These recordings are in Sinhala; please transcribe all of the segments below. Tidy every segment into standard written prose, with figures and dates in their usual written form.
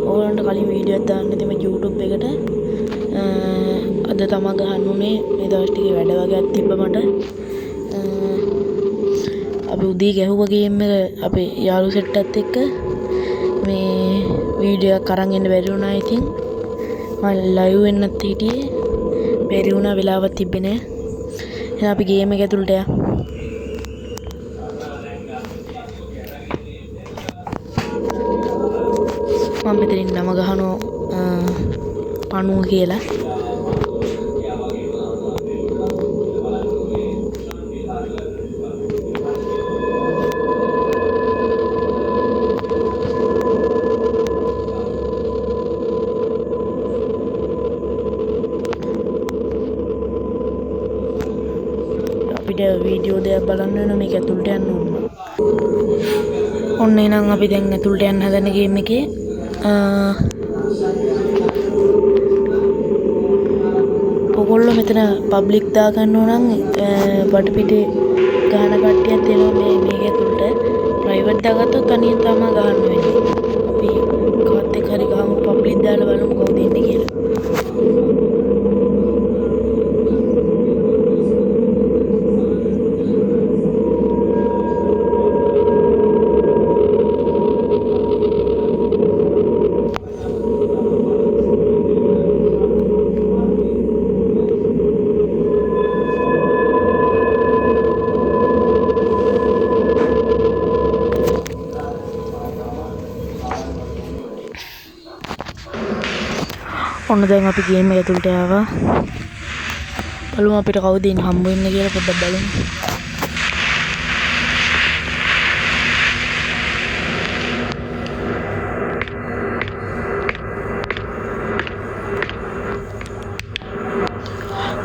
ඕගොල්ලන්ට කලින් වීඩියෝ එකක් දාන්න තිබ්බ YouTube එකට. අද තමයි ගහන්න උනේ. මේ දවස් ටිකේ වැඩ වගේක් තිබ්බ මට. අපි උදේ ගැහුවා ගේම් එක අපේ යාළු සෙට් එකත් එක්ක. මේ වීඩියෝ එක අරන් එන්න බැරි වුණා ඉතින්. මම ලයිව් වෙන්නත් හිටියේ. බැරි වුණා වෙලාවක් තිබ්බේ නෑ. එහෙනම් අපි ගේම් එක ඇතුළට යමු. මම මෙතනින් නම ගහනවා පණුව කියලා. අපිට වීඩියෝ දෙයක් බලන්න වෙන මේක ඇතුළට යන්න ඕන. ඔන්න එහෙනම් අපි දැන් ඇතුළට යන්න හදන ගේම් එකේ ඔයගොල්ලෝ මෙතන පබ්ලික් දාගන්න ඕන නම් වටපිටේ ගහන කට්ටියක් එනවා මේක ඇතුළට. ප්‍රයිවට් දාගත්තොත් තනියෙන් තමයි ගහන්න වෙන්නේ. අපි කාත් එක්ක හරි ගහමු පබ්ලික් දාලා බලමු කවුද ඉන්නේ කියලා. ඔන්න දැන් අපි ගේම් එක ඇතුළට ආවා. බලමු අපිට කවුද ඉන්නේ හම්බ වෙන්නේ කියලා පොඩ්ඩක් බලමු.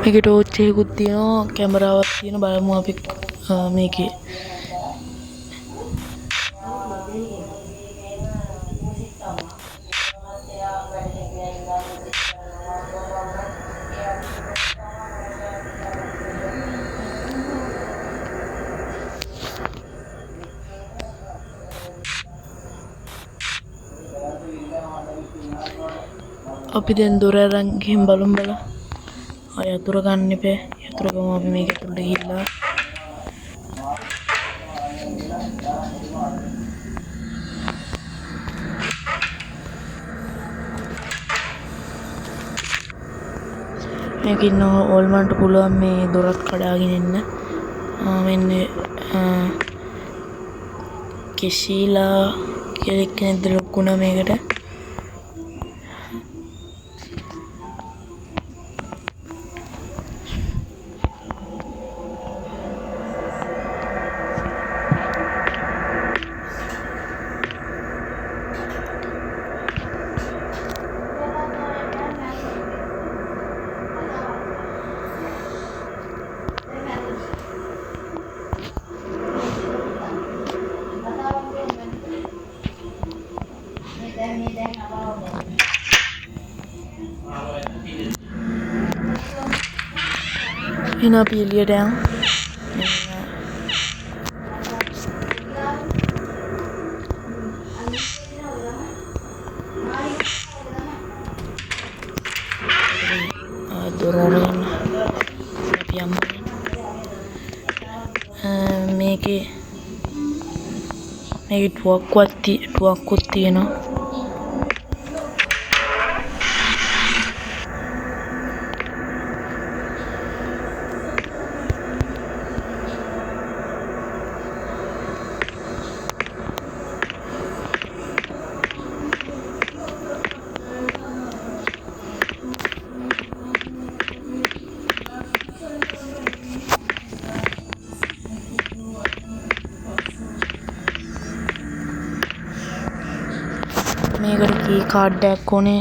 මේකේ ටෝච් එකකුත් තියෙනවා, කැමරාවක් තියෙනවා. බලමු අපි මේකේ අපි දැන් දොර අරන් ගිහින් බලමු බලන්න. අය අතුර ගන්න එපා. අතුර ගමු අපි මේක ඇතුළට ගිහිල්ලා. මේකින් ඕල්මන්ට පුළුවන් මේ දොරත් කඩාගෙන එන්න. මෙන්න කෙසීලා කියලා කෙනෙක් ලොකුණා මේකට. එහෙනම් අපි එළියට යමු. දොරවල් අපි යමු. මේකේ ටුවක්කුත් තියෙනවා. මේකට කී කාඩ් එකක් ඕනේ.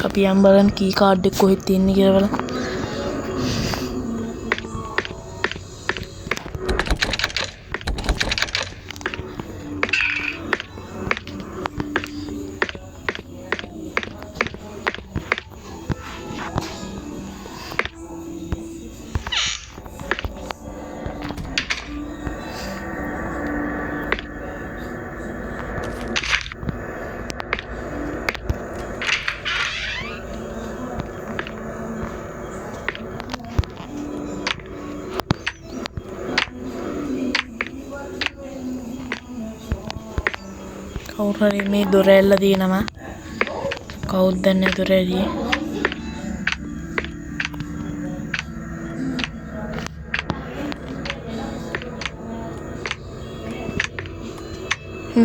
අපි යම් බලන්න කී කාඩ් එක කොහෙද තියෙන්නේ කියලා බලන්න. කවුරු හරි මේ දොර ඇල්ලලා තියෙනවා. කවුද දන්නේ දොර ඇරියේ?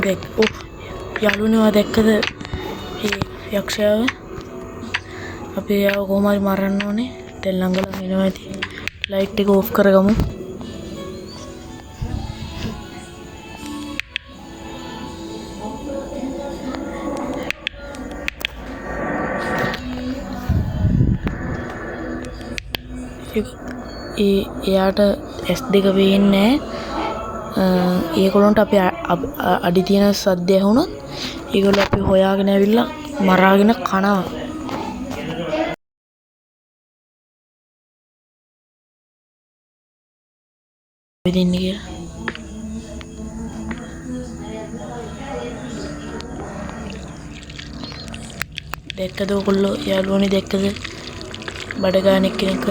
දෙක් යාළුවනේ දැක්කද මේ යක්ෂයාව? අපි යාව කොහොම හරි මරන්න ඕනේ. දැන් ළඟ එනවා ඇති. ලයිට් එක ඕෆ් කරගමු. එයාට S2 පේන්නේ නැහැ. ඒගොල්ලන්ට අපි අඩි තියෙන සද්ද ඇහුණොත් ඒගොල්ලෝ අපි හොයාගෙන ඇවිල්ලා මරාගෙන කනවා. වෙදින්න කියලා. දැක්කද ඔයගොල්ලෝ යාළුවනේ දැක්කද? බඩගානෙක් කෙනෙක්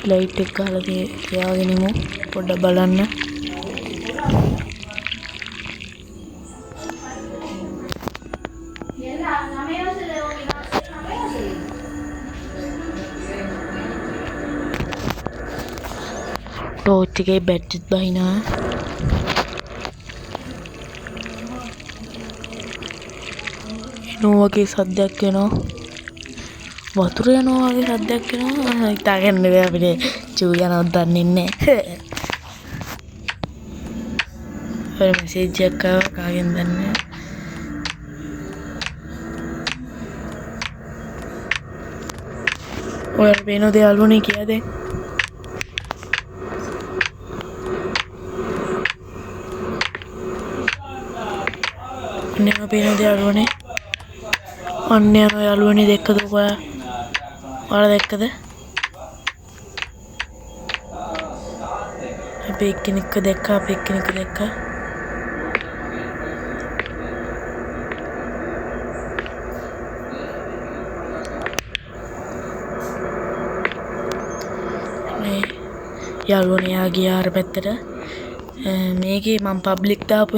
ලයිට් එක ගහලා තියාගෙන ඉමු. පොඩ්ඩක් බලන්න. ටෝච් එකේ බැටරිත් බහිනවා. එනවා වගේ සද්දයක් එනවා. වතුර යනවා වගේ සද්දයක් එනවා. හිතාගන්න බෑ අපිට චූ යනවද දන්නේ නැහැ. ඔය මෙසේජ් එකක් ආවා කාගෙන් දන්නේ නැහැ. ඔයාලා පේනවද යාළුවනේ කියද? අන්න පේනවද යාළුවනේ? අන්න යනවා යාළුවනේ දැක්කද ඔයා? ඔයාලා දැක්කද? අපි එක්කෙනෙක්ව දැක්කා. මේ යාළුවනේ යා ගියා අර පැත්තට. මේකේ මම පබ්ලික් දාපු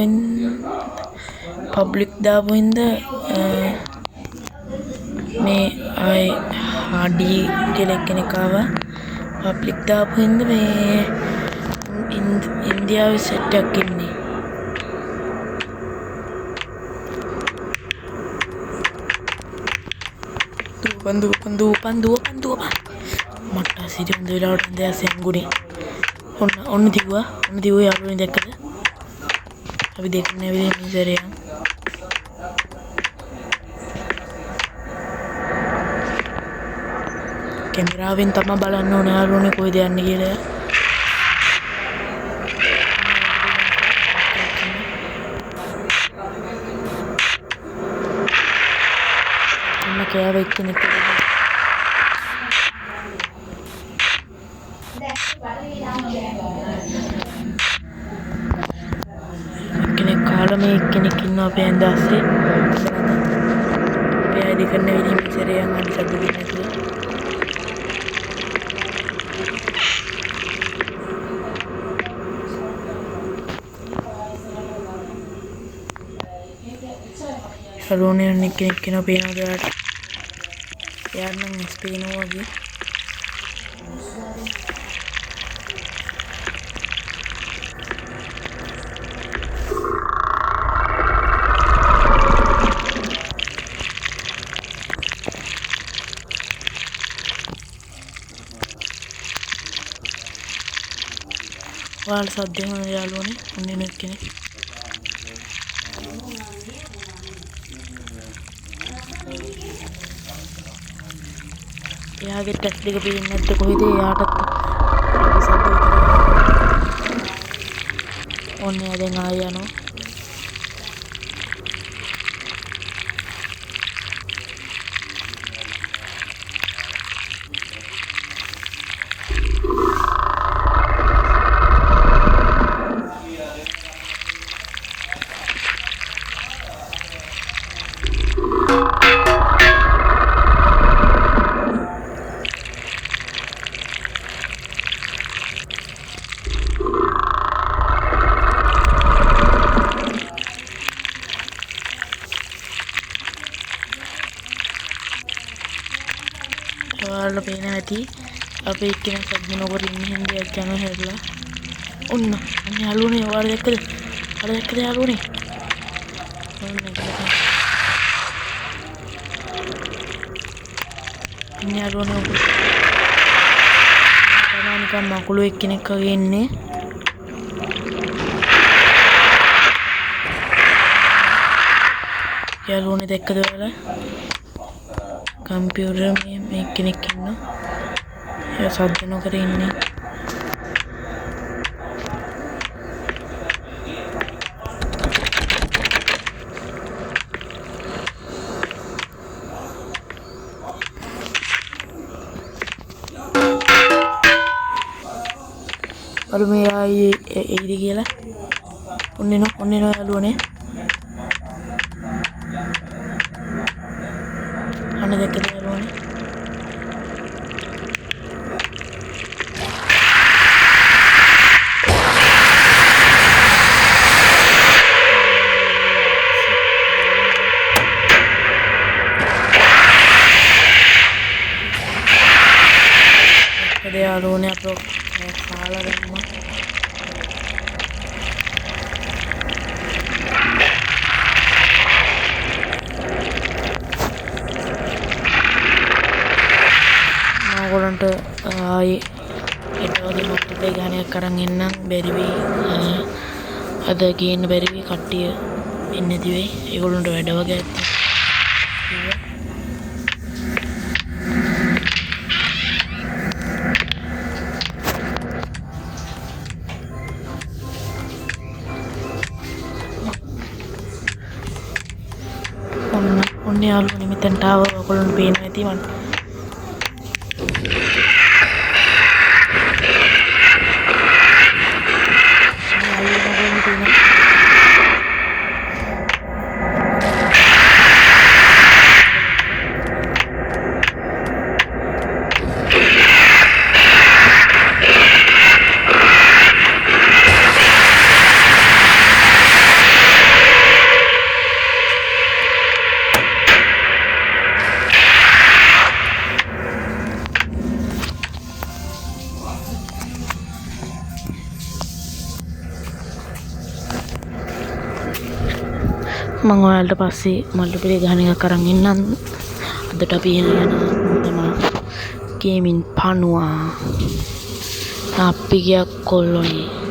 හින්දා මේ ආයි හඩි කියලා කෙනෙක් ආවා. පබ්ලික් දාපු හින්දා මේ ඉන්දියාවේ සෙට් එකක් ඉන්නේ. දුවපන් මට සිටි හොඳ වෙලාවට දැසෙන් ගුණේ. ඔන්න දිව්වා යාළුවනේ දැක්කද? අපි දෙකනේ ඇවිල්ලා ඉන්නේ සරයන්. කැමරාවෙන් තමයි බලන්න ඕනේ යාළුවනේ කොහෙද යන්නේ කියලා. අන්න කෑව එක්කෙනෙක් කාලා මේ එක්කෙනෙක් ඉන්නවා අපේ ඇඳ ඇස්සේ. අපි ආයෙ දෙකන්න වෙලින් සරයන් අඩි සද්ද දෙන්නේ නැතුව. යාළුවනේ අනෙක් කෙනෙක් කෙනා පේනවද ඔයාලට? එයාට නම් ඇස් පේනවා වගේ. ඔයාලට සද්ද එනවා යාළුවනේ. ඔන්න එනෙක් කෙනෙක්. එයාගේ ටැස් දෙක පේන්නේ නැද්ද කොහෙද? එයාටත් සද්ද විතරයි. ඔන්න එයා දැන් ආය යනවා. ඇති. අපේ එක්කෙනා සද්ද නොකර ඉන්න හින්දා යන හැරලා. ඔන්න අනේ යාළුවනේ ඔයාලා දැක්කද? ඔයාලා දැක්කද යාළුවනේ? ඔන්න ඉන්නේ යාළුවනේ ඔබ. තමයි නිකන් මකුළු එක්කෙනෙක් වගේ ඉන්නේ. යාළුවනේ දැක්කද ඔයාලා? කම්පියුටර් මේ කෙනෙක් ඉන්නවා. එයා සද්ද නොකර ඉන්නේ. අර මේ ආයේ එයිද කියලා. ඔන්න එනවා යාළුවනේ. අන්න දැක්කද යාළුවනේ? දැක්කද යාළුවනේ අපෝ කාලා දැම්මා. ඔයගොල්ලන්ට ආයේ හෙටවගේ මොකටද ගානයක් අරන් එන්නම් බැරි වෙයි. අද ගේන්න බැරි වෙයි කට්ටිය එන්නේ නැති වෙයි. ඒගොල්ලන්ට වැඩ වගේ ඇත්ත. ඔන්න යාළුවනේ මෙතනට ආව. ඔයගොල්ලන්ට පේනවා ඇති මට. මම ඔයාලට පස්සේ මල්ලු පිළි ගහන එකක් අරන් එන්නම්. අදට අපි යන තමයි ගේමින් පණුවා. අපි ගියා කොල්ලෝනේ.